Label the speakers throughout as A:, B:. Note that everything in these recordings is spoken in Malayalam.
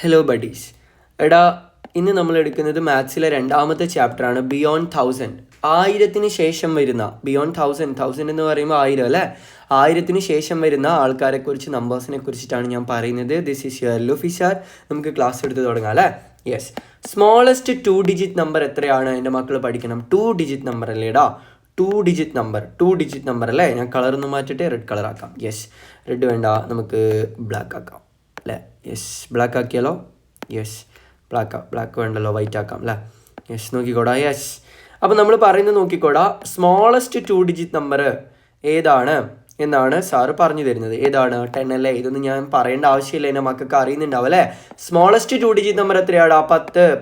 A: Hello buddies. എടാ, ഇന്ന് നമ്മൾ എടുക്കുന്നത് മാത്സിലെ രണ്ടാമത്തെ ചാപ്റ്ററാണ് ബിയോണ്ട് 1000. 1000-ന് ശേഷം വരുന്ന ബിയോണ്ട് 1000 എന്ന് പറയുമ്പോൾ 1000 അല്ലേ, 1000-ന് ശേഷം വരുന്ന ആൾക്കാരെക്കുറിച്ച്, നമ്പേഴ്സിനെ കുറിച്ചിട്ടാണ് ഞാൻ പറയുന്നത്. This is your Luffy sir. നമുക്ക് ക്ലാസ് എടുത്ത് തുടങ്ങാം അല്ലേ. യെസ്, സ്മോളസ്റ്റ് 2 ഡിജിറ്റ് നമ്പർ എത്രയാണ് എൻ്റെ മക്കൾ പഠിക്കണം. 2 ഡിജിറ്റ് നമ്പർ അല്ലേടാ, 2 ഡിജിറ്റ് നമ്പർ അല്ലേ. ഞാൻ കളറൊന്ന് മാറ്റിയിട്ട് റെഡ് കളർ ആക്കാം. യെസ്, റെഡ് വേണ്ട, നമുക്ക് ബ്ലാക്ക് ആക്കാം അല്ലേ. യെസ്, ബ്ലാക്ക് ആക്കിയാലോ. യെസ്, ബ്ലാക്ക് വേണ്ടല്ലോ, വൈറ്റ് ആക്കാം അല്ലേ. യെസ്, നോക്കിക്കോടാ. യെസ്, അപ്പം നമ്മൾ പറയുന്നത് നോക്കിക്കോടാ, സ്മോളസ്റ്റ് 2 ഡിജിറ്റ് നമ്പർ ഏതാണ് എന്നാണ് സാറ് പറഞ്ഞു തരുന്നത്. ഏതാണ്? 10 അല്ലേ. ഇതൊന്നും ഞാൻ പറയേണ്ട ആവശ്യമില്ല, എൻ്റെ മക്കൾക്ക് അറിയുന്നുണ്ടാവും അല്ലേ. Smallest 2 digit number എത്രയാടാ?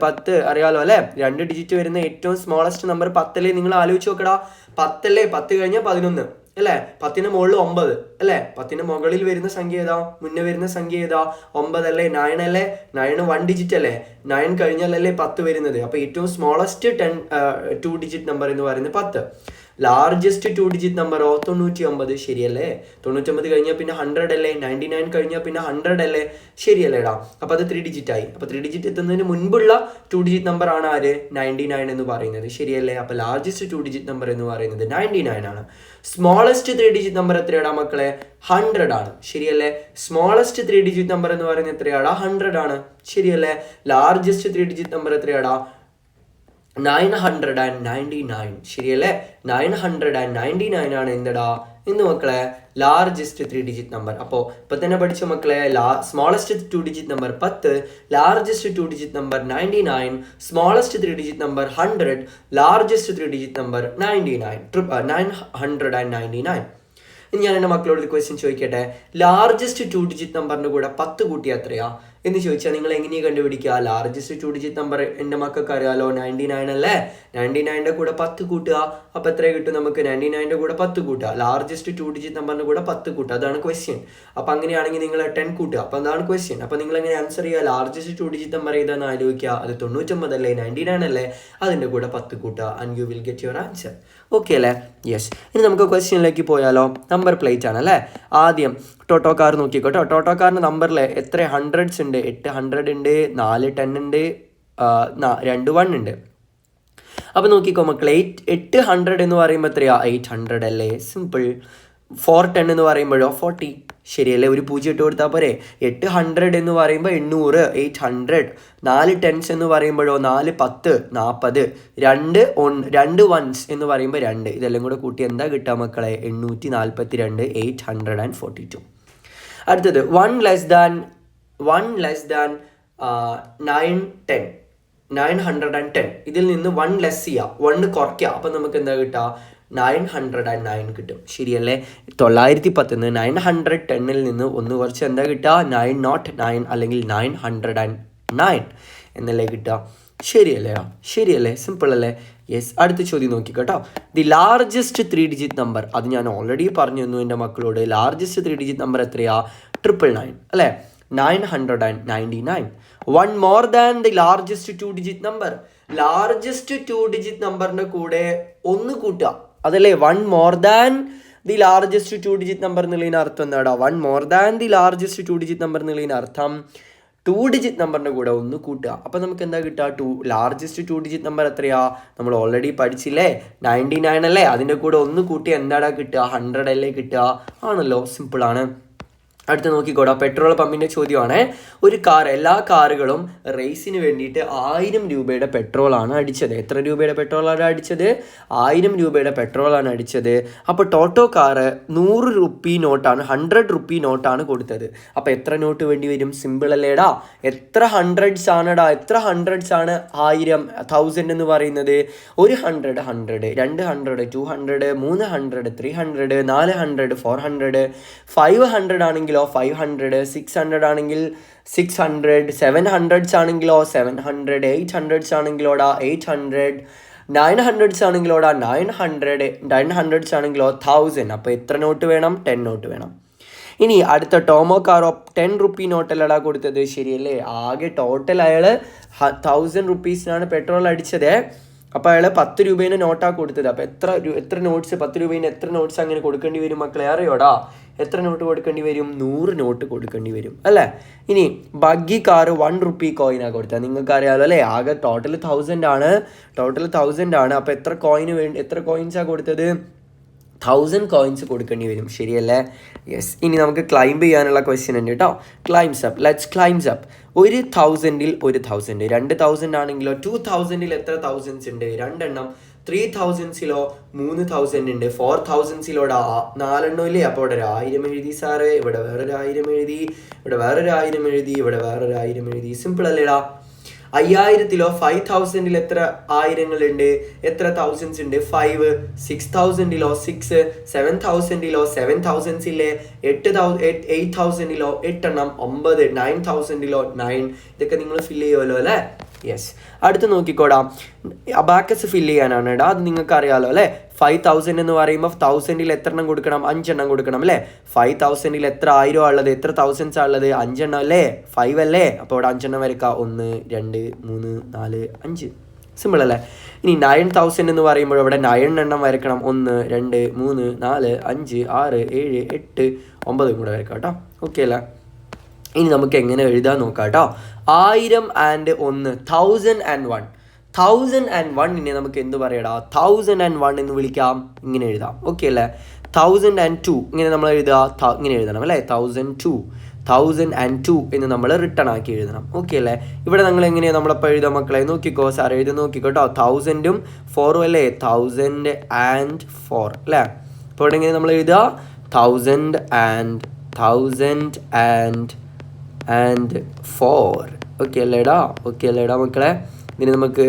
A: 10 അറിയാലോ അല്ലേ. 2 ഡിജിറ്റ് വരുന്ന ഏറ്റവും സ്മോളസ്റ്റ് നമ്പർ 10 അല്ലേ. നിങ്ങൾ ആലോചിച്ച് നോക്കടാ, 10 അല്ലേ. 10 കഴിഞ്ഞാൽ 11 അല്ലേ. 10-ന് മുകളിൽ 9 അല്ലേ. 10-ന് മുകളിൽ വരുന്ന സംഖ്യ ഏതാ? മുന്നേ വരുന്ന സംഖ്യ ഏതാ? 9 അല്ലേ. 9 അല്ലേ. 9 1 ഡിജിറ്റ് അല്ലേ. 9 കഴിഞ്ഞാലല്ലേ 10 വരുന്നത്. അപ്പോൾ ഏറ്റവും സ്മോളസ്റ്റ് 2 ഡിജിറ്റ് നമ്പർ എന്ന് പറയുന്നത് 10. ലാർജസ്റ്റ് 2 ഡിജിറ്റ് നമ്പറോ 99. ശരിയല്ലേ. 99 കഴിഞ്ഞാൽ പിന്നെ 100 അല്ലേ. 99 കഴിഞ്ഞാൽ പിന്നെ 100 അല്ലേ. ശരിയല്ലേടാ. അപ്പോൾ അത് 3 ഡിജിറ്റ് ആയി. അപ്പോൾ 3 ഡിജിറ്റ് എത്തുന്നതിന് മുൻപുള്ള 2 ഡിജിറ്റ് നമ്പർ ആണ് ആര്? 99 എന്ന് പറയുന്നത്. ശരിയല്ലേ. അപ്പോൾ ലാർജസ്റ്റ് 2 ഡിജിറ്റ് നമ്പർ എന്ന് പറയുന്നത് 99 ആണ്. സ്മോളസ്റ്റ് 3 ഡിജിറ്റ് നമ്പർ എത്രയാടാ മക്കളെ? 100 ആണ്. ശരിയല്ലേ. സ്മോളസ്റ്റ് 3 ഡിജിറ്റ് നമ്പർ എന്ന് പറയുന്നത് എത്രയാടാ? 100 ആണ്. ശരിയല്ലേ. ലാർജസ്റ്റ് 3 ഡിജിറ്റ് നമ്പർ എത്രയാടാ? 999. ശരിയല്ലേ. 999 ആണ് എന്തടാ ഇന്ന് മക്കളെ ലാർജസ്റ്റ് 3 ഡിജിറ്റ് നമ്പർ. അപ്പോൾ ഇപ്പം തന്നെ പഠിച്ച മക്കളെ, smallest 2 digit number 10, largest 2 digit number 99, smallest 3 digit number 100, largest 3 digit number 999. ഇനി ഞാൻ എൻ്റെ മക്കളോട് ഒരു ക്വസ്റ്റ്യൻ ചോദിക്കട്ടെ. ലാർജസ്റ്റ് 2 ഡിജിറ്റ് നമ്പറിൻ്റെ കൂടെ 10 കൂട്ടിയാൽ എത്രയാ എന്ന് ചോദിച്ചാൽ നിങ്ങൾ എങ്ങനെയാണ് കണ്ടുപിടിക്കുക? ലാർജസ്റ്റ് 2 ഡിജിറ്റ് നമ്പർ എൻ്റെ മക്കൾക്ക് അറിയാലോ, 99 അല്ലേ. 99-ന്റെ കൂടെ 10 കൂട്ടുക. അപ്പോൾ എത്ര കിട്ടും നമുക്ക്? 99-ന്റെ കൂടെ 10 കൂട്ടുക. ലാർജസ്റ്റ് 2 ഡിജിറ്റ് നമ്പറിൻ്റെ കൂടെ 10 കൂട്ടുക. അതാണ് ക്വസ്റ്റ്യൻ. അപ്പോൾ അങ്ങനെയാണെങ്കിൽ നിങ്ങൾ 10 കൂട്ടുക. അപ്പോൾ അതാണ് ക്വസ്റ്റ്യൻ. അപ്പോൾ നിങ്ങൾ എങ്ങനെ ആൻസർ ചെയ്യുക? ലാർജസ്റ്റ് 2 ഡിജിറ്റ് നമ്പർ ഏതാണെന്ന് ആലോചിക്കുക. അത് 99 അല്ലേ, 99 അല്ലേ. അതിൻ്റെ കൂടെ 10 കൂട്ടുക and you will get your answer. Okay അല്ലേ. യെസ്, ഇനി നമുക്ക് ക്വസ്റ്റ്യനിലേക്ക് പോയാലോ. നമ്പർ പ്ലേറ്റ് ആണ് അല്ലേ. ആദ്യം ടോട്ടോ കാർ നോക്കിക്കോട്ടോ. ടോട്ടോ കാറിൻ്റെ നമ്പറിൽ എത്ര ഹൺഡ്രഡ്സ് ഉണ്ട്? 8 100 ഉണ്ട്, 4 10 ഉണ്ട്, 2 1 ഉണ്ട്. അപ്പോൾ നോക്കിക്കോ മക്കളെ, 8 100 എന്ന് പറയുമ്പോൾ എത്രയാ? 800 അല്ലേ. സിമ്പിൾ. 4 10 എന്ന് പറയുമ്പോഴോ 40. ശരിയല്ലേ. ഒരു 0 ഇട്ട് കൊടുത്താൽ പോരെ. 8 100 എന്ന് പറയുമ്പോൾ 800, 800. 4 10s എന്ന് പറയുമ്പോഴോ 4 10, 40. 2 1s എന്ന് പറയുമ്പോൾ 2. ഇതെല്ലാം കൂടെ കൂട്ടി എന്താ കിട്ടുക മക്കളെ? 842, 842. അടുത്തത് 1 less than 9 10, 910. ഇതിൽ നിന്ന് 1 ലെസ് ചെയ്യുക, 1 കുറയ്ക്കുക. അപ്പം നമുക്ക് എന്താ കിട്ടുക? 909 കിട്ടും. ശരിയല്ലേ. 910 910-ൽ നിന്ന് 1 കുറച്ച് എന്താ കിട്ടുക? 909 അല്ലെങ്കിൽ 909 എന്നല്ലേ കിട്ടുക. ശരിയല്ലേ. സിമ്പിൾ അല്ലേ. യെസ്, അടുത്ത ചോദ്യം നോക്കിക്കോട്ടോ. ദി ലാർജസ്റ്റ് 3 ഡിജിറ്റ് നമ്പർ, അത് ഞാൻ ഓൾറെഡി പറഞ്ഞു തന്നു എൻ്റെ മക്കളോട്. ലാർജസ്റ്റ് 3 ഡിജിറ്റ് നമ്പർ എത്രയാ? 999 അല്ലേ. 999. 1 more than the largest 2 digit number. Largest 2 digit നമ്പറിൻ്റെ കൂടെ 1 കൂട്ടുക. അതല്ലേ 1 more than the largest 2 digit number എന്നുള്ളതിന് അർത്ഥം എന്താടാ? 1 more than the largest 2 digit number എന്നുള്ളതിന് അർത്ഥം 2 ഡിജിറ്റ് നമ്പറിൻ്റെ കൂടെ 1 കൂട്ടുക. അപ്പോൾ നമുക്ക് എന്താ കിട്ടുക? ലാർജസ്റ്റ് 2 ഡിജിറ്റ് നമ്പർ എത്രയാ? നമ്മൾ ഓൾറെഡി പഠിച്ചില്ലേ, 99 അല്ലേ. അതിൻ്റെ കൂടെ 1 കൂട്ടി എന്താടാ കിട്ടുക? 100 അല്ലേ കിട്ടുക. ആണല്ലോ, സിമ്പിളാണ്. അടുത്ത് നോക്കിക്കോടാ, പെട്രോൾ പമ്പിൻ്റെ ചോദ്യമാണ്. ഒരു കാർ, എല്ലാ കാറുകളും റേസിന് വേണ്ടിയിട്ട് 1000 രൂപയുടെ പെട്രോളാണ് അടിച്ചത്. എത്ര രൂപയുടെ പെട്രോളാണ് അടിച്ചത്? 1000 രൂപയുടെ പെട്രോളാണ് അടിച്ചത്. അപ്പോൾ ടോട്ടോ കാറ് 100 റുപ്പി നോട്ടാണ്, 100 റുപ്പി നോട്ടാണ് കൊടുത്തത്. അപ്പോൾ എത്ര നോട്ട് വേണ്ടി വരും? സിമ്പിൾ അല്ലേടാ. എത്ര ഹൺഡ്രഡ്സ് ആണെടാ? എത്ര ഹൺഡ്രഡ്സ് ആണ് 1000 1000 എന്ന് പറയുന്നത്? 100 100, 200 200, 300 300, 400 400, 500 ആണെങ്കിലോ 500, 600 ആണെങ്കിൽ 600, 700s ആണെങ്കിലോ 700, 800s ആണെങ്കിലോടാ 800, 900s ആണെങ്കിലോടാ 900, 900s ആണെങ്കിലോ 1000. അപ്പോൾ എത്ര നോട്ട് വേണം? 10 നോട്ട് വേണം. ഇനി അടുത്ത ടോമോ കാറോ 10 റുപ്പി നോട്ടല്ലടാ കൊടുത്തത്. ശരിയല്ലേ. ആകെ ടോട്ടൽ അയാൾ 1000 റുപ്പീസിനാണ് പെട്രോൾ അടിച്ചത്. അപ്പോൾ അയാൾ 10 രൂപേനെ നോട്ടാണ് കൊടുത്തത്. അപ്പോൾ എത്ര നോട്ട്സ്, 10 രൂപേന് എത്ര നോട്ട്സ് അങ്ങനെ കൊടുക്കേണ്ടി വരും മക്കളെ? അറിയോടാ? എത്ര നോട്ട് കൊടുക്കേണ്ടി വരും? 100 നോട്ട് കൊടുക്കേണ്ടി വരും അല്ലേ. ഇനി ബഗ്ഗി കാറ് 1 റുപ്പി കോയിനാണ് കൊടുത്തത്. നിങ്ങൾക്ക് അറിയാമല്ലോ അല്ലേ, ആകെ ടോട്ടൽ 1000 ആണ്. അപ്പോൾ എത്ര കോയിൻസാണ് കൊടുത്തത്? 1000 കോയിൻസ് കൊടുക്കേണ്ടി വരും, ശരിയല്ലേ? യെസ്. ഇനി നമുക്ക് ക്ലൈംബ് ചെയ്യാനുള്ള ക്വസ്റ്റ്യൻ ഉണ്ട് കേട്ടോ. Climbs up, let's climbs up. 1000-ൽ 1000, 2000 ആണെങ്കിലോ 2000-ൽ എത്ര തൗസൻഡ്സ് ഉണ്ട്? 2 എണ്ണം. 3000-സിലോ 3000 ഉണ്ട്. 4000-സിലോടെ 4 എണ്ണം ഇല്ലേ? അപ്പോൾ ഇവിടെ 1000 എഴുതി സാറ്, ഇവിടെ വേറൊരു 1000 എഴുതി, ഇവിടെ വേറൊരു 1000 എഴുതി, ഇവിടെ വേറൊരു 1000 എഴുതി. സിമ്പിൾ അല്ലേടാ. 5000-ലോ 5000-ൽ എത്ര ആയിരങ്ങളുണ്ട്? എത്ര തൗസൻഡ്സ് ഉണ്ട്? 5. 6000-ലോ 6. 7000-ലോ 7000-ഇല്ലേ? 8000-ലോ 8 എണ്ണം. 9. 9000-ലോ 9. ഇതൊക്കെ നിങ്ങൾ ഫില്ല് ചെയ്യുമല്ലോ അല്ലേ? യെസ്. അടുത്ത് നോക്കിക്കോടാ, അബാക്കസ് ഫില്ല് ചെയ്യാനാണ് ഇടാ. അത് നിങ്ങൾക്ക് അറിയാമല്ലോ അല്ലേ. 5000 എന്ന് പറയുമ്പോൾ 1000-ൽ എത്ര എണ്ണം കൊടുക്കണം? 5 എണ്ണം കൊടുക്കണം അല്ലേ. 5000-ൽ എത്ര 1000 ഉള്ളത്? എത്ര തൗസൻഡ്സ് ഉള്ളത്? 5 എണ്ണം അല്ലേ, 5 അല്ലേ. അപ്പോൾ ഇവിടെ 5 എണ്ണം വരയ്ക്കുക. 1 2 3 4 5. സിമ്പിൾ അല്ലേ. ഇനി 9000 എന്ന് പറയുമ്പോൾ ഇവിടെ 9 എണ്ണം വരയ്ക്കണം. 1 2 3 4 5 6 7 8 9 കൂടെ വരയ്ക്കാം കേട്ടോ. ഓക്കെ അല്ലേ. ഇനി നമുക്ക് എങ്ങനെ എഴുതാൻ നോക്കാം കേട്ടോ. 1001, 1001. 1001-നെ നമുക്ക് എന്ത് പറയടാ? 1001 എന്ന് വിളിക്കാം, ഇങ്ങനെ എഴുതാം. ഓക്കെ അല്ലേ. 1002 ഇങ്ങനെ നമ്മൾ എഴുതുക, ഇങ്ങനെ എഴുതണം അല്ലേ. 1002 എന്ന് നമ്മൾ റിട്ടേൺ ആക്കി എഴുതണം. ഓക്കെ അല്ലേ. ഇവിടെ നിങ്ങൾ എങ്ങനെയാണ് നമ്മളപ്പോൾ എഴുതാം മക്കളെ? നോക്കിക്കോ, സാർ എഴുതി നോക്കിക്കോ കേട്ടോ. 1000-ഉം 4-ഉം അല്ലേ, 1004 അല്ലേ. അപ്പോൾ ഇവിടെ എങ്ങനെ നമ്മൾ എഴുതുക? 1004. ഓക്കെ അല്ലേടാ. ഓക്കെ അല്ലേടാ മക്കളെ. ഇതിന് നമുക്ക്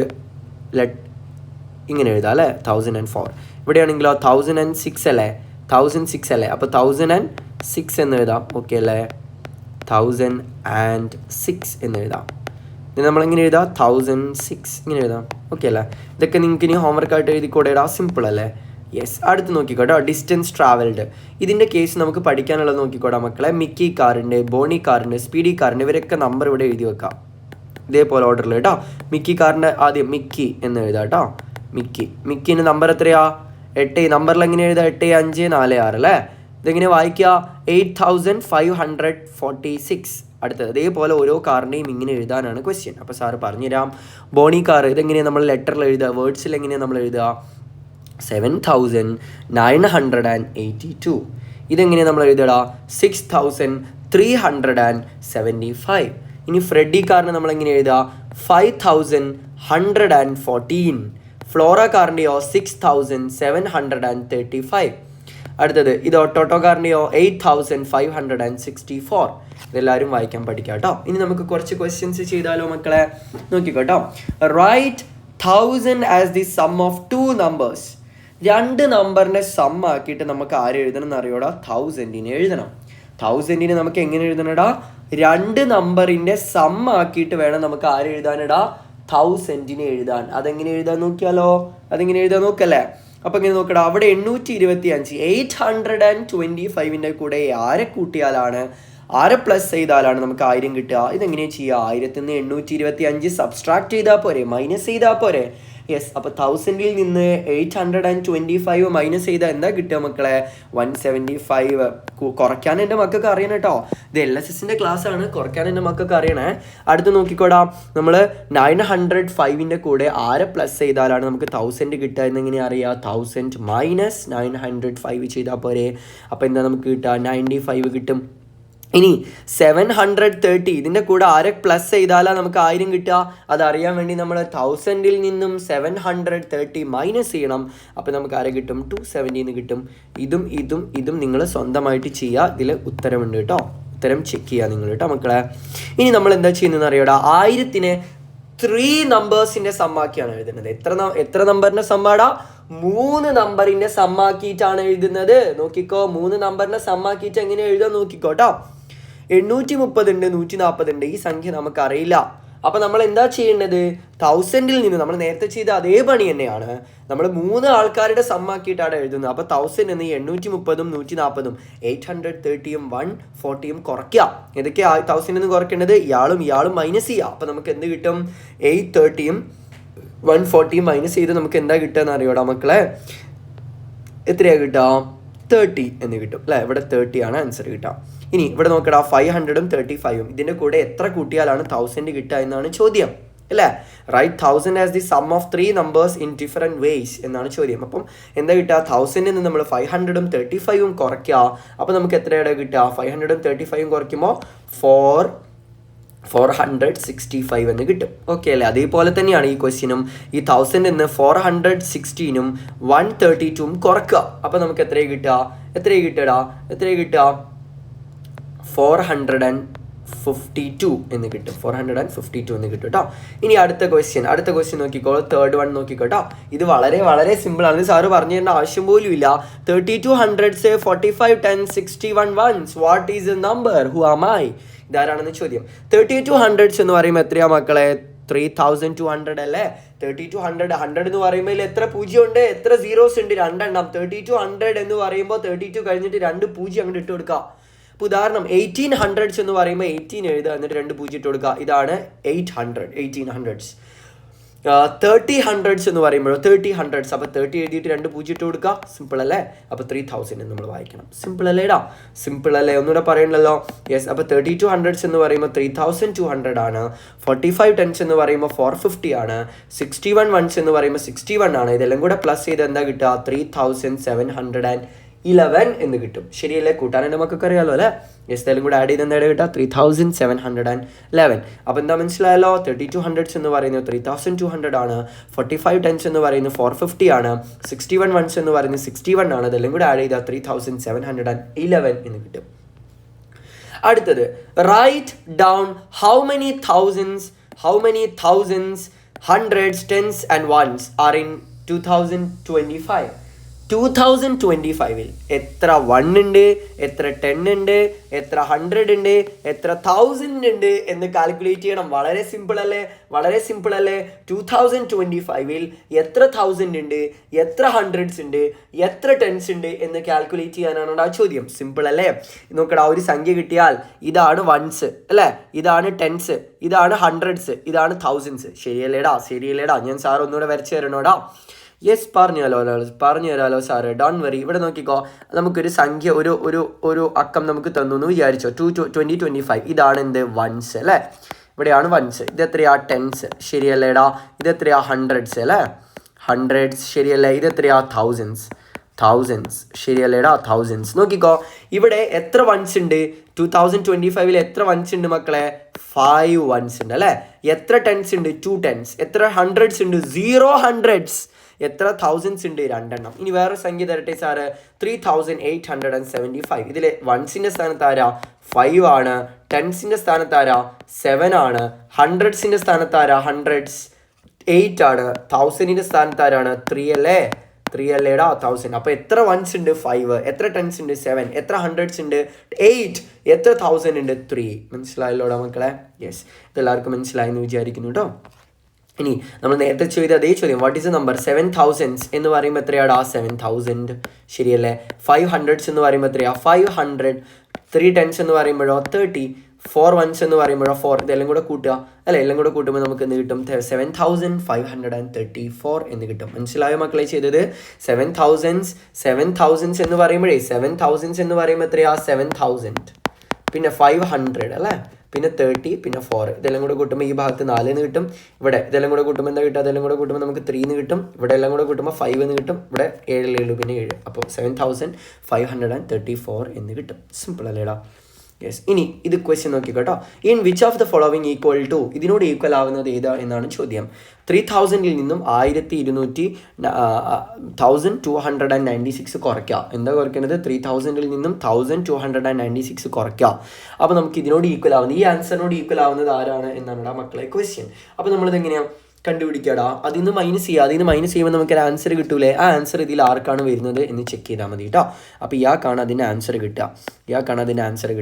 A: ഇങ്ങനെ എഴുതാം അല്ലേ, 1004. ഇവിടെയാണെങ്കിലോ 1006 അല്ലേ, 1006 അല്ലേ. അപ്പോൾ 1006 എന്ന് എഴുതാം. ഓക്കെ അല്ലേ. 1006 എന്ന് എഴുതാം. ഇത് നമ്മളെങ്ങനെ എഴുതാം? 1006 ഇങ്ങനെ എഴുതാം. ഓക്കെ അല്ലേ. ഇതൊക്കെ നിങ്ങൾക്ക് ഇനി ഹോംവർക്ക് ആയിട്ട് എഴുതിക്കൂടെടാ. സിമ്പിൾ അല്ലേ. യെസ്. അടുത്ത് നോക്കിക്കോട്ടോ, ഡിസ്റ്റൻസ് ട്രാവൽഡ്. ഇതിൻ്റെ കേസ് നമുക്ക് പഠിക്കാനുള്ളത് നോക്കിക്കോടാ മക്കളെ. മിക്കി കാറുണ്ട്, ബോണി കാറുണ്ട്, സ്പീഡി കാറുണ്ട്. ഇവരൊക്കെ നമ്പർ ഇവിടെ എഴുതി വെക്കാം ഇതേപോലെ ഓർഡറിൽ കേട്ടോ. മിക്കി കാറിൻ്റെ ആദ്യം മിക്കി എന്ന് എഴുതാം കേട്ടോ. മിക്കിൻ്റെ നമ്പർ എത്രയാ? 8. നമ്പറിൽ എങ്ങനെ എഴുതാം? 8546 അല്ലേ. ഇതെങ്ങനെ വായിക്കുക? 8546. അടുത്തത് അതേപോലെ ഓരോ കാറിൻ്റെയും ഇങ്ങനെ എഴുതാനാണ് ക്വസ്റ്റ്യൻ. അപ്പോൾ സാറ് പറഞ്ഞുതരാം. ബോണി കാർ ഇതെങ്ങനെയാണ് നമ്മൾ ലെറ്ററിൽ എഴുതുക? വേർഡ്സിൽ എങ്ങനെയാണ് നമ്മൾ എഴുതുക? 7982. ഇതെങ്ങനെയാണ് നമ്മൾ എഴുതുക? 6375. ഇനി ഫ്രെഡി കാറിന് നമ്മൾ എങ്ങനെ എഴുതുക? 5114. ഫ്ലോറ കാറിൻ്റെയോ 6735. അടുത്തത് ഇത് ഓട്ടോട്ടോ കാറിൻ്റെയോ 8564. ഇതെല്ലാവരും വായിക്കാൻ പഠിക്കാം കേട്ടോ. ഇനി നമുക്ക് കുറച്ച് ക്വസ്റ്റ്യൻസ് ചെയ്താലോ മക്കളെ? നോക്കിക്കോട്ടോ. Right 1000 as the sum of 2 numbers. 2 നമ്പറിനെ സം ആക്കിയിട്ട് നമുക്ക് ആര് എഴുതണം എന്ന് അറിയോടാ? 1000-നെ എഴുതണം. 1000-നെ നമുക്ക് എങ്ങനെ എഴുതണടാ? 2 നമ്പറിൻ്റെ സം ആക്കിയിട്ട് വേണം നമുക്ക് ആര് എഴുതാനടാ? 1000-നെ എഴുതാൻ. അതെങ്ങനെ എഴുതാൻ നോക്കിയാലോ? അതെങ്ങനെ എഴുതാൻ നോക്കല്ലേ. അപ്പോൾ ഇങ്ങനെ നോക്കടാ, അവിടെ 825 825-ൻ്റെ കൂടെ ആരെ കൂട്ടിയാലാണ്, ആരെ പ്ലസ് ചെയ്താലാണ് നമുക്ക് 1000 കിട്ടുക? ഇതെങ്ങനെയാണ് ചെയ്യുക? 1000-ൽ നിന്ന് 825 സബ്സ്ട്രാക്ട് ചെയ്താൽ പോരെ, മൈനസ് ചെയ്താൽ പോരെ? യെസ്. അപ്പോൾ 1000-ൽ നിന്ന് 825 മൈനസ് ചെയ്താൽ എന്താ കിട്ടുക മക്കളെ? 175. കുറയ്ക്കാൻ എൻ്റെ മക്കൾക്ക് അറിയണം കേട്ടോ. ഇത് LSSൻ്റെ ക്ലാസ് ആണ്, കുറയ്ക്കാൻ എൻ്റെ മക്കൾക്ക് അറിയണേ. അടുത്ത് നോക്കിക്കോടാ, നമ്മൾ 905-ൻ്റെ കൂടെ ആരെ പ്ലസ് ചെയ്താലാണ് നമുക്ക് 1000 കിട്ടുക എന്നെങ്ങനെ അറിയാം? 1000 മൈനസ് 905 ചെയ്താൽ പോരെ. അപ്പോൾ എന്താ നമുക്ക് കിട്ടുക? 95 കിട്ടും. ഇനി 730 ഇതിൻ്റെ കൂടെ ആരെ പ്ലസ് ചെയ്താലാണ് നമുക്ക് 1000 കിട്ടുക? അതറിയാൻ വേണ്ടി നമ്മൾ 1000-ൽ നിന്നും 730 മൈനസ് ചെയ്യണം. അപ്പോൾ നമുക്ക് ആരെ കിട്ടും? 270 കിട്ടും. ഇതും നിങ്ങൾ സ്വന്തമായിട്ട് ചെയ്യുക. ഇതിൽ ഉത്തരമുണ്ട് കേട്ടോ. ഉത്തരം ചെക്ക് ചെയ്യുക നിങ്ങൾ കേട്ടോ മക്കളെ. ഇനി നമ്മൾ എന്താ ചെയ്യുന്നതെന്ന് അറിയാടാ? 1000-നെ 3 നമ്പേഴ്സിൻ്റെ സമ്മാക്കിയാണ് എഴുതുന്നത്. എത്ര നമ്പറിൻ്റെ സമ്മാടാ? 3 നമ്പറിൻ്റെ സമ്മാക്കിയിട്ടാണ് എഴുതുന്നത്. നോക്കിക്കോ, 3 നമ്പറിൻ്റെ സമ്മാക്കിയിട്ട് എങ്ങനെ എഴുതാൻ നോക്കിക്കോ കേട്ടോ. 830 ഉണ്ട്, 140 ഉണ്ട്. ഈ സംഖ്യ നമുക്കറിയില്ല. അപ്പോൾ നമ്മൾ എന്താ ചെയ്യേണ്ടത്? 1000-ൽ നിന്ന് നമ്മൾ നേരത്തെ ചെയ്ത അതേ പണി തന്നെയാണ്. നമ്മൾ 3 ആൾക്കാരുടെ സമ്മാക്കിയിട്ടാണ് എഴുതുന്നത്. അപ്പോൾ 1000 നിന്ന് 830-ഉം 140-ഉം 830-യും 140-യും കുറയ്ക്കുക. ഏതൊക്കെയാണ് 1000-ൽ നിന്ന് കുറയ്ക്കേണ്ടത്? ഇയാളും മൈനസ് ചെയ്യുക. അപ്പോൾ നമുക്ക് എന്ത് കിട്ടും? 830-യും 140-യും മൈനസ് ചെയ്ത് നമുക്ക് എന്താ കിട്ടുക എന്ന് അറിയോടാ മക്കളെ? എത്രയാണ് കിട്ടുക? 30 എന്ന് കിട്ടും അല്ലേ. ഇവിടെ 30 ആണ് ആൻസർ കിട്ടുക. ഇനി ഇവിടെ നോക്കടാ 500ഉം 35ഉം ഇതിൻ്റെ കൂടെ എത്ര കൂട്ടിയാലാണ് 1000 കിട്ടുക എന്നാണ് ചോദ്യം അല്ലേ. Write 1000 as the sum of 3 numbers in different ways എന്നാണ് ചോദ്യം. അപ്പം എന്താ കിട്ടുക, 1000ൽ നിന്ന് നമ്മൾ 500ഉം 35ഉം കുറയ്ക്കുക. അപ്പോൾ നമുക്ക് എത്രയാണ് കിട്ടുക, 500ഉം 35ഉം കുറയ്ക്കുമ്പോൾ 465 എന്ന് കിട്ടും. ഓക്കെ അല്ലേ. അതേപോലെ തന്നെയാണ് ഈ ക്വസ്റ്റ്യനും. ഈ 1000 നിന്ന് 416ഉം 132ഉം കുറക്കുക. അപ്പോൾ നമുക്ക് എത്രയാണ് കിട്ടുക, എത്രയാണ് കിട്ടുക 452 എന്ന് കിട്ടും. 452 എന്ന് കിട്ടും കേട്ടോ. ഇനി അടുത്ത ക്വസ്റ്റ്യൻ നോക്കിക്കോ, തേർഡ് വൺ നോക്കിക്കോട്ടോ. ഇത് വളരെ വളരെ സിമ്പിളാണ്. സാറ് പറഞ്ഞു തരേണ്ട ആവശ്യം പോലും ഇല്ല. 32 hundreds, 45 tens, 61 ones. What is the number? Who am I? ഇതാരാണെന്ന് ചോദ്യം. 32 hundreds എന്ന് പറയുമ്പോൾ എത്രയാ മക്കളെ, 3200 അല്ലേ. 3200 100 എന്ന് പറയുമ്പോൾ എത്ര പൂജ്യം ഉണ്ട്, എത്ര സീറോസ് ഉണ്ട്, 2 എണ്ണം. 3200 എന്ന് പറയുമ്പോൾ 32 കഴിഞ്ഞിട്ട് 2 പൂജ്യം അങ്ങോട്ട് ഇട്ട് കൊടുക്കുക. ഇപ്പോൾ ഉദാഹരണം 1800s എന്ന് പറയുമ്പോൾ 18 എഴുതുക, എന്നിട്ട് 2 പൂജ്യം ഇട്ട് കൊടുക്കുക. ഇതാണ് 1800s. 30 hundreds എന്ന് പറയുമ്പോഴോ 30 hundreds, അപ്പോൾ 30 എഴുതിയിട്ട് 2 പൂജ്യം ഇട്ട് കൊടുക്കുക. സിമ്പിൾ അല്ലേ. അപ്പോൾ 3000 നമ്മൾ വായിക്കണം. സിമ്പിൾ അല്ലേടാ, സിമ്പിൾ അല്ലേ, ഒന്നുകൂടെ പറയണല്ലോ. യെസ്. അപ്പോൾ 32 hundreds എന്ന് പറയുമ്പോൾ 3200 ആണ്. 45 tens എന്ന് പറയുമ്പോൾ 450 ആണ്. 61 ones എന്ന് പറയുമ്പോൾ 61 ആണ്. ഇതെല്ലാം കൂടെ പ്ലസ് ചെയ്ത് എന്താ കിട്ടുക, 3711 എന്ന് കിട്ടും. ശരിയല്ലേ, കൂട്ടാൻ നമുക്കൊക്കെ അറിയാമല്ലോ അല്ലേ. യെസ്, ഇതെല്ലാം കൂടെ ആഡ് ചെയ്ത് എന്താ കിട്ടുക, 3711. അപ്പോൾ എന്താ മനസ്സിലായല്ലോ. 32 hundreds എന്ന് പറയുന്നത് 3200 ആണ്. 45 tens എന്ന് പറയുന്നത് 450 ആണ്. 61 ones എന്ന് പറയുന്നത് 61 ആണ്. ഇതെല്ലാം കൂടെ ആഡ് ചെയ്താൽ 3711 എന്ന് കിട്ടും. അടുത്തത്, write down how many thousands, hundreds, tens and ones are in 2025. 2025 എത്ര 1 ഉണ്ട്, എത്ര 10 ഉണ്ട്, എത്ര 100 ഉണ്ട്, എത്ര 1000 ഉണ്ട് എന്ന് കാൽക്കുലേറ്റ് ചെയ്യണം. വളരെ സിമ്പിൾ അല്ലേ. 2025 എത്ര 1000 ഉണ്ട്, എത്ര 100s ഉണ്ട്, എത്ര 10s ഉണ്ട് എന്ന് കാൽക്കുലേറ്റ് ചെയ്യാനാണ് ആ ചോദ്യം. സിമ്പിൾ അല്ലേ. നോക്കടാ, ഒരു സംഖ്യ കിട്ടിയാൽ ഇതാണ് 1s അല്ലേ, ഇതാണ് 10s, ഇതാണ് 100s, ഇതാണ് 1000s. ശരിയല്ലേടാ. ഞാൻ സാർ ഒന്നുകൂടെ വരച്ചു തരണോടാ. യെസ്, പറഞ്ഞു തരാമല്ലോ സാറ്, ഡോൺ വറി. ഇവിടെ നോക്കിക്കോ, നമുക്കൊരു സംഖ്യ ഒരു അക്കം നമുക്ക് തന്നു എന്ന് വിചാരിച്ചോ. 2025 ഇതാണ് എന്ത്, 1s അല്ലേ. ഇവിടെയാണ് 1s. ഇതെത്രയാ, 10s. ശരിയല്ലേടാ. ഇതെത്രയാ, 100s അല്ലേ, 100s. ശരിയല്ലേ. ഇതെത്രയാ, 1000s. ശരിയല്ലേടാ, 1000s. നോക്കിക്കോ, ഇവിടെ എത്ര 1s ഉണ്ട്, 2025 എത്ര 1s ഉണ്ട് മക്കളെ, 5 1s ഉണ്ട് അല്ലേ. എത്ര 10s ഉണ്ട്, 2 10s. എത്ര 100s ഉണ്ട്, 0 100s. എത്ര 1000s ഉണ്ട്, 2 എണ്ണം. ഇനി വേറെ സംഖ്യ തരട്ടെ സാറ്, 3875. ഇതിൽ 1സിൻ്റെ സ്ഥാനത്ത് ആരാ, 5 ആണ്. 10സിൻ്റെ സ്ഥാനത്ത് ആരാ, 7 ആണ്. 100സിൻ്റെ സ്ഥാനത്ത് ആരാ, 100s 8 ആണ്. 1000ൻ്റെ സ്ഥാനത്ത് ആരാണ്, 3 അല്ലേടാ, 1000. അപ്പോൾ എത്ര 1s ഉണ്ട്, 5. എത്ര 10s ഉണ്ട്, 7. എത്ര 100s ഉണ്ട്, 8. എത്ര 1000 ഉണ്ട്, 3. മനസ്സിലായല്ലോടാ മക്കളെ. യെസ്, ഇതെല്ലാവർക്കും മനസ്സിലായെന്ന് വിചാരിക്കുന്നു കേട്ടോ. ഇനി നമ്മൾ നേരത്തെ ചോദിച്ച അതേ ചോദ്യം, what is the number, 7000s എന്ന് പറയുമ്പോൾ എത്രയാടാ, 7000. ശരിയല്ലേ. 500s എന്ന് പറയുമ്പോൾ എത്രയാ, 500. 3 10s എന്ന് പറയുമ്പോഴോ 30. 4 1s എന്ന് പറയുമ്പോഴോ 4. ഇതെല്ലാം കൂടെ കൂട്ടുക അല്ലേ. എല്ലാം കൂടെ കൂട്ടുമ്പോൾ നമുക്ക് എന്ത് കിട്ടും, 7534 എന്ന് കിട്ടും. മനസ്സിലായോ മക്കളെ ചെയ്തത്. 7000s എന്ന് പറയുമ്പോഴേ 7000s എന്ന് പറയുമ്പോൾ എത്രയാ, 7000. പിന്നെ 500 അല്ലേ, പിന്നെ 30, പിന്നെ 4. ഇതെല്ലാം കൂടെ കൂട്ടുമ്പോൾ ഈ ഭാഗത്ത് 4 എന്ന് കിട്ടും. ഇവിടെ ഇതെല്ലാം കൂടെ കൂട്ടുമ്പോൾ എന്താ കിട്ടുക, അതെല്ലാം കൂടെ കൂട്ടുമ്പോൾ നമുക്ക് 3 എന്ന് കിട്ടും. ഇവിടെ എല്ലാം കൂടെ കൂട്ടുമ്പോൾ 5 എന്ന് കിട്ടും. ഇവിടെ 7 പിന്നെ 7. അപ്പോൾ 7534 എന്ന് കിട്ടും. സിമ്പിൾ അല്ലേടാ. യെസ്. ഇനി ഇത് ക്വസ്റ്റ്യൻ നോക്കിക്കോട്ടോ. In which of the following equal to, ഇതിനോട് ഈക്വൽ ആവുന്നത് ഏതാ എന്നാണ് ചോദ്യം. 3000ൽ നിന്നും 1296 കുറയ്ക്കുക. എന്താ കുറയ്ക്കുന്നത്, 3000ൽ നിന്നും 1296 കുറയ്ക്കുക. അപ്പോൾ നമുക്ക് ഇതിനോട് ഈക്വൽ ആവുന്നത്, ഈ ആൻസറിനോട് ഈക്വൽ ആവുന്നത് ആരാണ് എന്നാണ് മക്കളെ ക്വസ്റ്റ്യൻ. അപ്പോൾ നമ്മളിത് എങ്ങനെയാണ് കണ്ടുപിടിക്കാടാ, അതിൽ നിന്ന് മൈനസ് ചെയ്യുമ്പോൾ നമുക്കൊരു ആൻസർ കിട്ടൂലേ. ആ ആൻസർ ഇതിൽ ആർക്കാണ് വരുന്നത് എന്ന് ചെക്ക് ചെയ്താൽ മതി കേട്ടോ. അപ്പോൾ ഇയാൾക്കാണ് അതിൻ്റെ ആൻസർ കിട്ടുക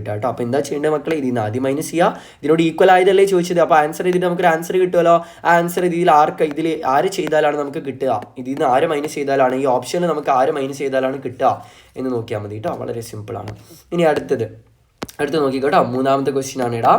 A: കേട്ടോ. അപ്പോൾ എന്താ ചെയ്യേണ്ടത് മക്കളെ, ഇതിൽ നിന്ന് ആദ്യം മൈനസ് ചെയ്യുക. ഇതിനോട് ഈക്വൽ ആയതല്ലേ ചോദിച്ചത്. അപ്പോൾ ആൻസർ ഇതിൽ നമുക്കൊരു ആൻസർ കിട്ടുമല്ലോ. ആ ആൻസർ ഇതിൽ ആര് ചെയ്താലാണ് നമുക്ക് കിട്ടുക, ഇതിൽ നിന്ന് ആര് മൈനസ് ചെയ്താലാണ്, ഈ ഓപ്ഷനിൽ നമുക്ക് ആര് മൈനസ് ചെയ്താലാണ് കിട്ടുക എന്ന് നോക്കിയാൽ മതി കേട്ടോ. വളരെ സിമ്പിളാണ്. ഇനി അടുത്ത് നോക്കിക്കോട്ടോ. മൂന്നാമത്തെ ക്വസ്റ്റ്യൻ ആണ് ഇടാ.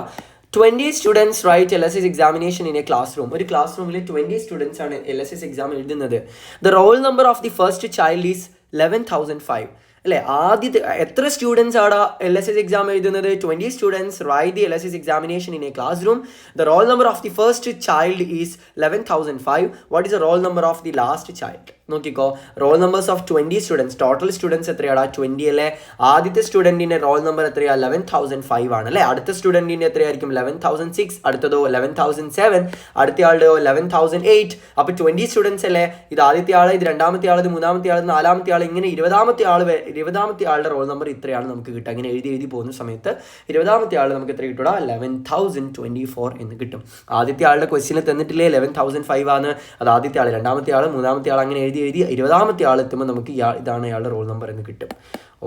A: 20 students write LSS examination in a classroom. ഒരു ക്ലാസ് റൂമിൽ 20 സ്റ്റുഡൻസ് ആണ് LSS എക്സാം എഴുതുന്നത്. The roll number of the first child is 11,005. അല്ലേ? ആദ്യത്തെ എത്ര സ്റ്റുഡൻസ് ആണ് LSS എക്സാം എഴുതുന്നത്? 20 students write the LSS examination in a class room. The roll number of the first child is 11,005. What is the roll number of the last child? നോക്കിക്കോ, roll numbers of 20 students, total students എത്രയാണ്? 20 അല്ലേ? ആദ്യത്തെ സ്റ്റുഡൻറ്റിൻ്റെ റോൾ നമ്പർ എത്രയാണ്? 11,005 ആണ് അല്ലേ? അടുത്ത സ്റ്റുഡൻറ്റിൻ്റെ എത്രയായിരിക്കും? 11,006. അടുത്തതോ 11,007. അടുത്തയാളുടെയോ 11,008. അപ്പോൾ 20 സ്റ്റുഡൻസ് അല്ലേ? ഇത് ആദ്യത്തെ ആൾ, ഇത് രണ്ടാമത്തെ ആൾ, ഇത് മൂന്നാമത്തെ ആൾ, നാലാമത്തെ ആൾ, ഇങ്ങനെ 20ാമത്തെ ആളുടെ റോൾ നമ്പർ ഇത്രയാണ് നമുക്ക് കിട്ടുക. അങ്ങനെ എഴുതി പോകുന്ന സമയത്ത് 20ാമത്തെ ആൾ നമുക്ക് എത്ര കിട്ടുക? 11,024 എന്ന് കിട്ടും. ആദ്യത്തെ ആളുടെ ക്വസ്റ്റ്യനിൽ തന്നിട്ടില്ലേ 11,005 ആണ്, അത് ആദ്യത്തെ ആൾ, രണ്ടാമത്തെ ആൾ, മൂന്നാമത്തെ ആൾ, അങ്ങനെ എഴുതി 20ാമത്തെ ആൾ എത്തുമ്പോൾ നമുക്ക് ഇതാണ് അയാളുടെ റോൾ നമ്പർ എന്ന് കിട്ടും.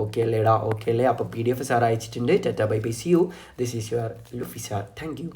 A: ഓക്കെ അല്ലേടാ? ഓക്കെ അല്ലേ? അപ്പോൾ PDF സാർ അയച്ചിട്ടുണ്ട്. Tata bye bye, see you. This is your Luffy sir. Thank U.